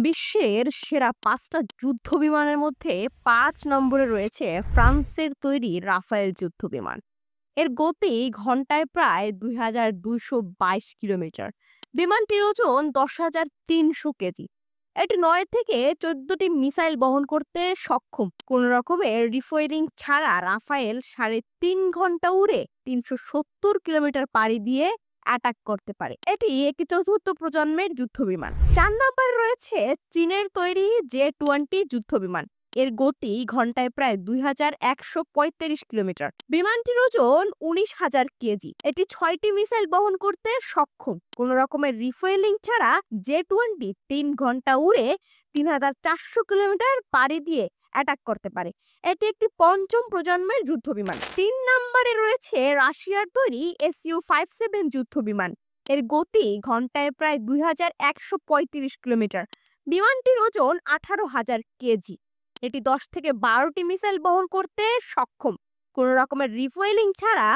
বিশ্বের সেরা ৫টা যুদ্ধ বিমানের মধ্যে ৫ নম্বরে রয়েছে ফ্রান্সের তৈরি রাফায়েল যুদ্ধ বিমান। এর গতি ঘন্টায় প্রায় ২,২২২ কিলোমিটার। বিমানটির ওজন ১০,৩০০ কেজি। এটি ৯ থেকে ১৪টি মিসাইল বহন করতে সক্ষম। কোন রকমের রিফুয়েলিং ছাড়া রাফায়েল ৩.৫ ঘন্টা উড়ে ৩৭০ কিলোমিটার পাড়ি দিয়ে অ্যাটাক করতে পারে। এটি একটি চতুর্থ প্রজন্মের যুদ্ধ বিমান। ৪ নম্বরে রয়েছে চীনের তৈরি জে-20 যুদ্ধ বিমান। এর গতি ঘন্টায় প্রায় ২,১৩৫ কিলোমিটার। বিমানটির ওজন ১৯,০০০ কেজি। এটি ৬টি মিসাইল বহন করতে সক্ষম। কোন রকমের রিফুয়েলিং ছাড়া জে-20 ৩ ঘন্টা উড়ে ৩,৪০০ কিলোমিটার পাড়ি দিয়ে অ্যাটাক করতে পারে। এটি একটি পঞ্চম প্রজন্মের যুদ্ধ বিমান। ৩ নম্বরে রয়েছে রাশিয়ার তৈরি SU-57 যুদ্ধ বিমান। এর গতি ঘন্টায় প্রায় ২,১৩৫ কিলোমিটার। বিমানটির ওজন ১৮,০০০ কেজি। এটি ১০ থেকে ১২টি মিসাইল বহন করতে সক্ষম। কোন রকমের রিফুয়েলিং ছাড়া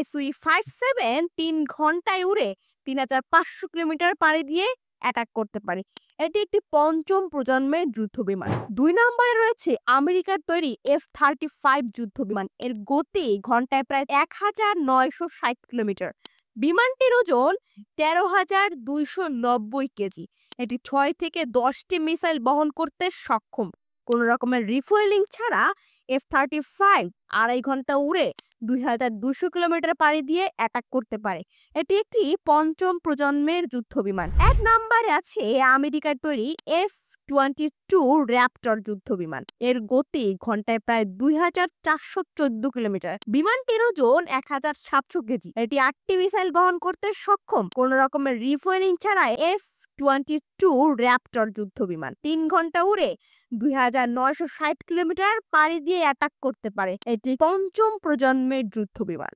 SU-57 ৩ ঘন্টায় উড়ে ৩,৫০০ কিলোমিটার পাড়ি দিয়ে অ্যাটাক করতে পারে। এটি একটি পঞ্চম প্রজন্মের যুদ্ধ বিমান। ২ নম্বরে রয়েছে আমেরিকার তৈরি F-35 যুদ্ধ বিমান। এর গতি ঘন্টায় প্রায় ১,৯৬০ কিলোমিটার। বিমানটির ওজন ১৩,২৯০ কেজি। এটি ৬ থেকে ১০টি মিসাইল বহন করতে সক্ষম। কোন রকমের রিফুয়েলিং ছাড়া F-35 ২.৫ ঘন্টা উড়ে ২,২০০ কিলোমিটার পাড়ি দিয়ে অ্যাটাক করতে পারে। এটি একটি পঞ্চম প্রজন্মের যুদ্ধ বিমান। ১ নম্বরে আছে আমেরিকার তৈরি F-22 র্যাপটর যুদ্ধ বিমান। এর গতি ঘন্টায় প্রায় ২,৪১৪ কিলোমিটার। বিমানটির ওজন ১,৭০০ কেজি। এটি ৮টি মিসাইল বহন করতে সক্ষম। কোন রকমের রিফুয়েলিং ছাড়া F-22 র্যাপটর যুদ্ধ বিমান ৩ ঘন্টা উড়ে ২,৯৬০ কিলোমিটার পাড়ি দিয়ে অ্যাটাক করতে পারে। এটি পঞ্চম প্রজন্মের যুদ্ধ বিমান।